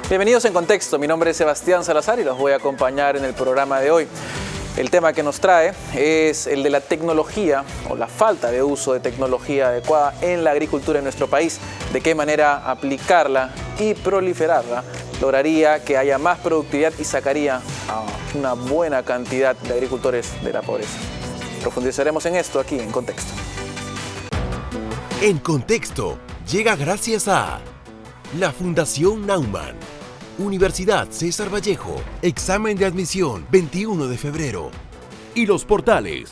Bienvenidos en Contexto, mi nombre es Sebastián Salazar y los voy a acompañar en el programa de hoy. El tema que nos trae es el de la tecnología o la falta de uso de tecnología adecuada en la agricultura en nuestro país. De qué manera aplicarla y proliferarla lograría que haya más productividad y sacaría a una buena cantidad de agricultores de la pobreza. Profundizaremos en esto aquí en Contexto. En Contexto llega gracias a la Fundación Naumann, Universidad César Vallejo, examen de admisión 21 de febrero y los portales.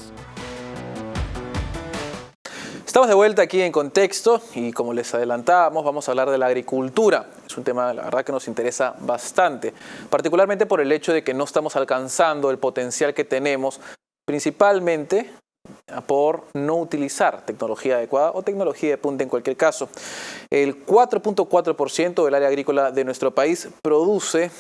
Estamos de vuelta aquí en Contexto y como les adelantábamos vamos a hablar de la agricultura. Es un tema la verdad que nos interesa bastante, particularmente por el hecho de que no estamos alcanzando el potencial que tenemos, principalmente por no utilizar tecnología adecuada o tecnología de punta en cualquier caso. El 4.4% del área agrícola de nuestro país produce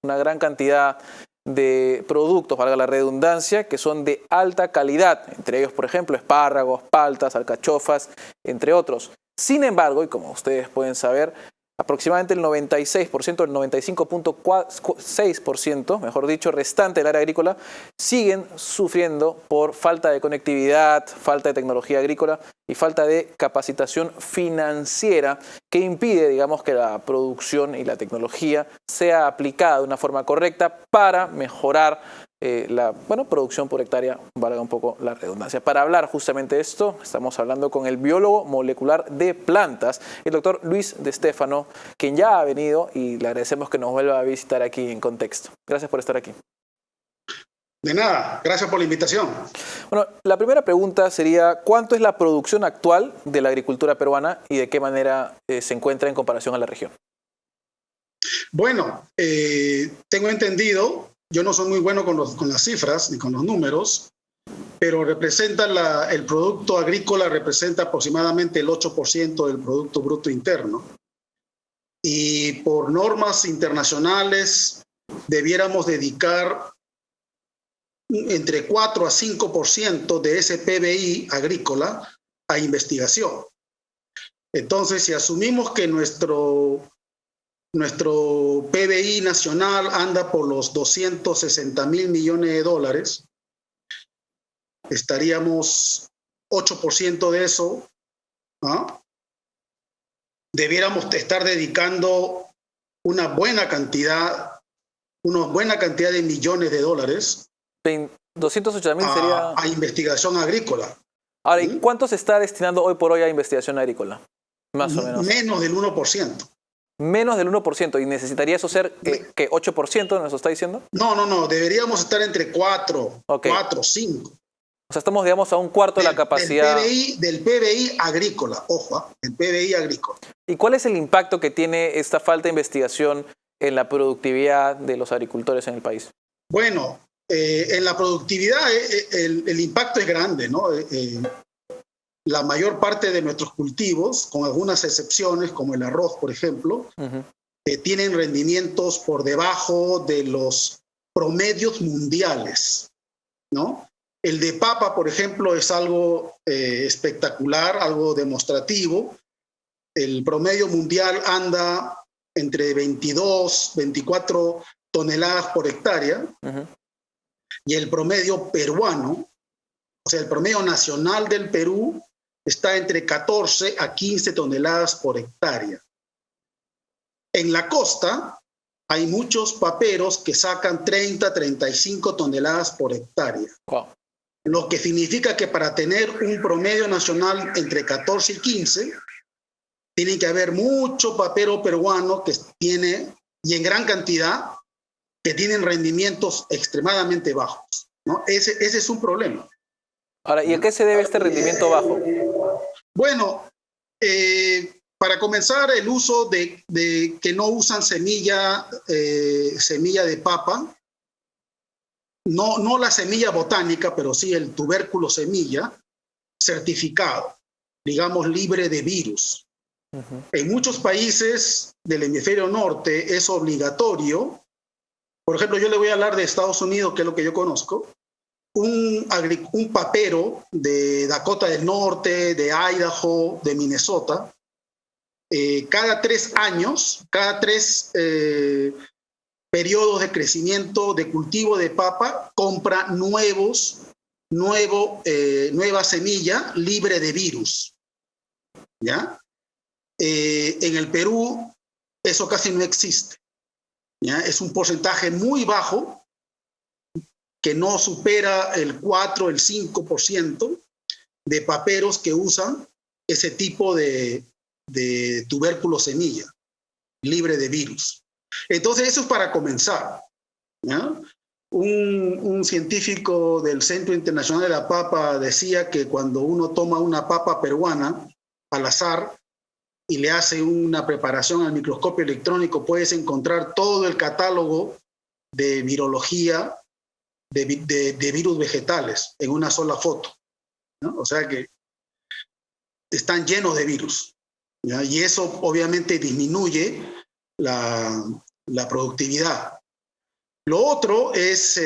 una gran cantidad de productos, valga la redundancia, que son de alta calidad, entre ellos, por ejemplo, espárragos, paltas, alcachofas, entre otros. Sin embargo, y como ustedes pueden saber, aproximadamente el 96%, el 95.6%, mejor dicho, restante del área agrícola, siguen sufriendo por falta de conectividad, falta de tecnología agrícola y falta de capacitación financiera que impide, digamos, que la producción y la tecnología sea aplicada de una forma correcta para mejorar la producción por hectárea, valga un poco la redundancia. Para hablar justamente de esto, estamos hablando con el biólogo molecular de plantas, el doctor Luis De Stefano, quien ya ha venido y le agradecemos que nos vuelva a visitar aquí en Contexto. Gracias por estar aquí. De nada, gracias por la invitación. Bueno, la primera pregunta sería, ¿cuánto es la producción actual de la agricultura peruana y de qué manera se encuentra en comparación a la región? Bueno, tengo entendido, yo no soy muy bueno con las cifras ni con los números, pero el producto agrícola representa aproximadamente el 8% del Producto Bruto Interno. Y por normas internacionales debiéramos dedicar entre 4 a 5% de ese PBI agrícola a investigación. Entonces, si asumimos que nuestro PBI nacional anda por los 260.000 millones de dólares, estaríamos 8% de eso, ¿ah? Debiéramos estar dedicando una buena cantidad de millones de dólares 280.000 sería... a investigación agrícola. Ahora, ¿y cuánto se está destinando hoy por hoy a investigación agrícola? Más o menos. Menos del 1%. Menos del 1%. ¿Y necesitaría eso ser que 8%, nos está diciendo? No. Deberíamos estar entre 4, 5. O sea, estamos, digamos, a un cuarto de la capacidad... Del PBI agrícola, ojo, el PBI agrícola. ¿Y cuál es el impacto que tiene esta falta de investigación en la productividad de los agricultores en el país? Bueno, en la productividad el impacto es grande, ¿no? La mayor parte de nuestros cultivos, con algunas excepciones, como el arroz, por ejemplo, tienen rendimientos por debajo de los promedios mundiales, ¿no? El de papa, por ejemplo, es algo espectacular, algo demostrativo. El promedio mundial anda entre 22, 24 toneladas por hectárea. Y el promedio peruano, o sea, el promedio nacional del Perú, está entre 14 a 15 toneladas por hectárea. En la costa hay muchos paperos que sacan 30, 35 toneladas por hectárea. Wow. Lo que significa que para tener un promedio nacional entre 14 y 15, tiene que haber mucho papero peruano que tiene, y en gran cantidad, que tienen rendimientos extremadamente bajos, ¿no? Ese es un problema. Ahora, ¿y a qué se debe este rendimiento bajo? Bueno, para comenzar, el uso de que no usan semilla de papa, no la semilla botánica, pero sí el tubérculo semilla, certificado, digamos, libre de virus. En muchos países del hemisferio norte es obligatorio. Por ejemplo, yo le voy a hablar de Estados Unidos, que es lo que yo conozco. Un papero de Dakota del Norte, de Idaho, de Minnesota, cada 3 años, cada 3 periodos de crecimiento de cultivo de papa, compra nueva semilla libre de virus. ¿Ya? En el Perú eso casi no existe. ¿Ya? Es un porcentaje muy bajo que no supera el 4, el 5% de paperos que usan ese tipo de tubérculo semilla libre de virus. Entonces eso es para comenzar. ¿Ya? Un científico del Centro Internacional de la Papa decía que cuando uno toma una papa peruana al azar y le hace una preparación al microscopio electrónico, puedes encontrar todo el catálogo de virología de virus vegetales en una sola foto, ¿no? O sea que están llenos de virus, ¿ya? Y eso obviamente disminuye la productividad. Lo otro es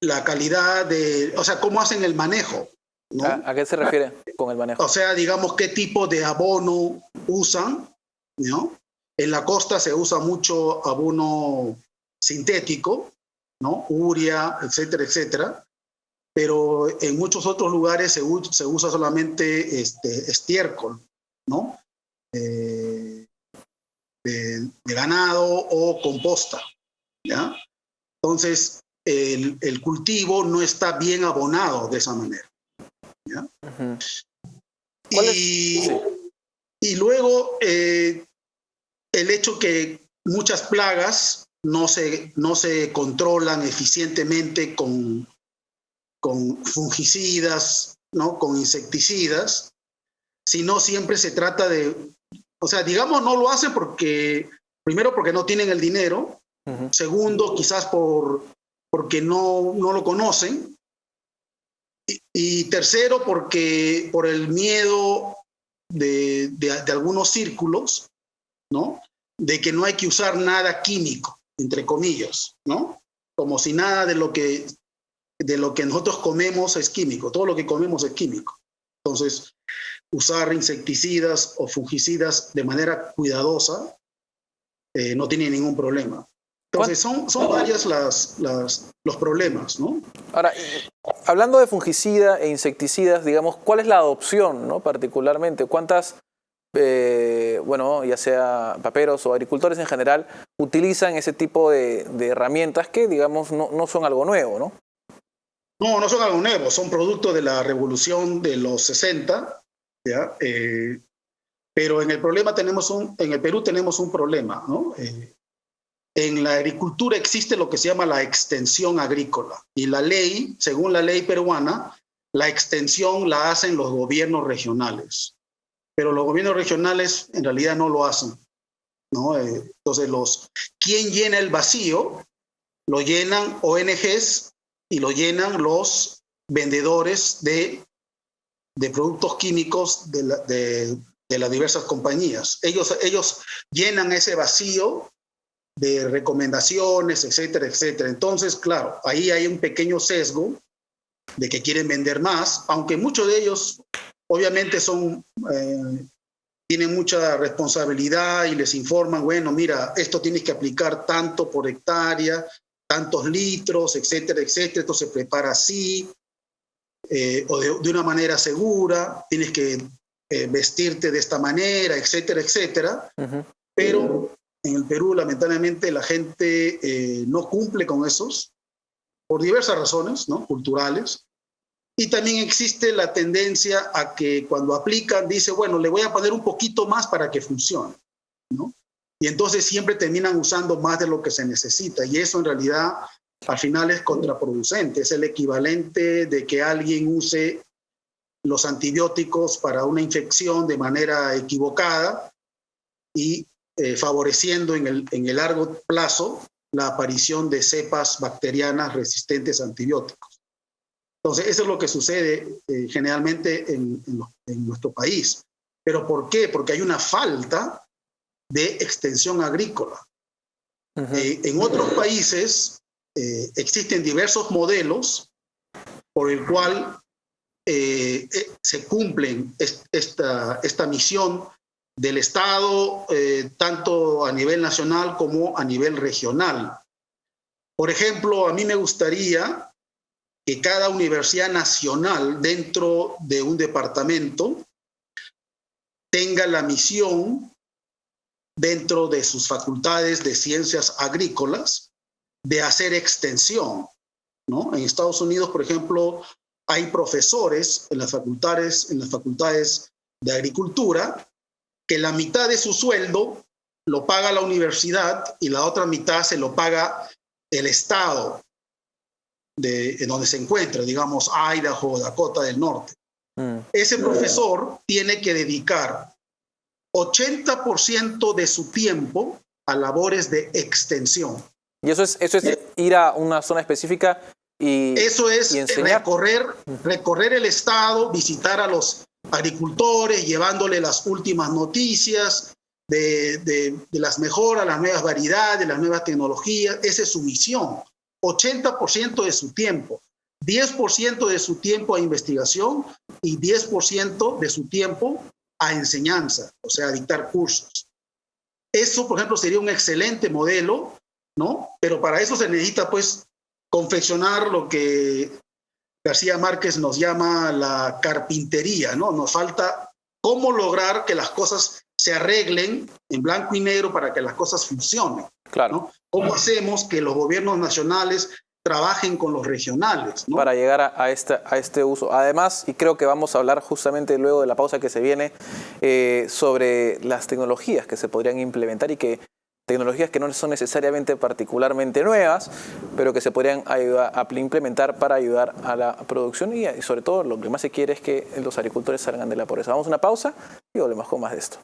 la calidad o sea, cómo hacen el manejo, ¿no? ¿A qué se refiere con el manejo? O sea, digamos, qué tipo de abono usan, ¿no? En la costa se usa mucho abono sintético, ¿no? Urea, etcétera, etcétera. Pero en muchos otros lugares se usa solamente estiércol, ¿no? De ganado o composta, ¿ya? Entonces, el cultivo no está bien abonado de esa manera, ¿ya? Uh-huh. Y luego el hecho que muchas plagas no se controlan eficientemente con fungicidas, ¿no? Con insecticidas, sino siempre se trata de, o sea, digamos, no lo hacen primero porque no tienen el dinero, uh-huh. Segundo, quizás porque no lo conocen, y tercero, por el miedo de algunos círculos, ¿no? De que no hay que usar nada químico, entre comillas, ¿no? Como si nada de lo que nosotros comemos es químico, todo lo que comemos es químico. Entonces, usar insecticidas o fungicidas de manera cuidadosa no tiene ningún problema. Entonces, son varias los problemas, ¿no? Ahora, hablando de fungicida e insecticidas, digamos, ¿cuál es la adopción, ¿no? Particularmente, ¿cuántas, ya sea paperos o agricultores en general, utilizan ese tipo de herramientas que, digamos, no son algo nuevo, ¿no? No son algo nuevo, son producto de la revolución de los 60, ¿ya? Pero en el Perú tenemos un problema, ¿no? En la agricultura existe lo que se llama la extensión agrícola, y según la ley peruana, la extensión la hacen los gobiernos regionales, pero los gobiernos regionales en realidad no lo hacen, ¿no? Entonces, ¿quién llena el vacío? Lo llenan ONGs y lo llenan los vendedores de productos químicos de las diversas compañías. Ellos llenan ese vacío de recomendaciones, etcétera, etcétera. Entonces, claro, ahí hay un pequeño sesgo de que quieren vender más, aunque muchos de ellos obviamente tienen mucha responsabilidad y les informan, bueno, mira, esto tienes que aplicar tanto por hectárea, tantos litros, etcétera, etcétera, esto se prepara así, o de una manera segura, tienes que vestirte de esta manera, etcétera, etcétera. Uh-huh. Pero en el Perú, lamentablemente, la gente no cumple con esos, por diversas razones, ¿no? Culturales. Y también existe la tendencia a que cuando aplican, dice, bueno, le voy a poner un poquito más para que funcione, ¿no? Y entonces siempre terminan usando más de lo que se necesita. Y eso en realidad al final es contraproducente. Es el equivalente de que alguien use los antibióticos para una infección de manera equivocada y favoreciendo en el largo plazo la aparición de cepas bacterianas resistentes a antibióticos. Entonces, eso es lo que sucede generalmente en nuestro país. ¿Pero por qué? Porque hay una falta de extensión agrícola. Uh-huh. En otros países existen diversos modelos por el cual se cumplen esta misión del Estado, tanto a nivel nacional como a nivel regional. Por ejemplo, a mí me gustaría que cada universidad nacional dentro de un departamento tenga la misión, dentro de sus facultades de ciencias agrícolas, de hacer extensión, ¿no? En Estados Unidos, por ejemplo, hay profesores en las facultades de agricultura que la mitad de su sueldo lo paga la universidad y la otra mitad se lo paga el estado en donde se encuentra, digamos, Idaho o Dakota del Norte. Ese profesor tiene que dedicar 80% de su tiempo a labores de extensión. Y eso es ir a una zona específica eso es y enseñar. Recorrer el estado, visitar a los agricultores, llevándole las últimas noticias de las mejoras, las nuevas variedades, las nuevas tecnologías. Esa es su misión. 80% de su tiempo, 10% de su tiempo a investigación y 10% de su tiempo a enseñanza, o sea, a dictar cursos. Eso, por ejemplo, sería un excelente modelo, ¿no? Pero para eso se necesita, pues, confeccionar lo que García Márquez nos llama la carpintería, ¿no? Nos falta cómo lograr que las cosas se arreglen en blanco y negro para que las cosas funcionen. Claro. ¿No? ¿Cómo hacemos que los gobiernos nacionales trabajen con los regionales, ¿no? Para llegar a este uso. Además, y creo que vamos a hablar justamente luego de la pausa que se viene, sobre las tecnologías que se podrían implementar y que tecnologías que no son necesariamente particularmente nuevas, pero que se podrían ayudar a implementar para ayudar a la producción y sobre todo lo que más se quiere es que los agricultores salgan de la pobreza. Vamos a una pausa y volvemos con más de esto.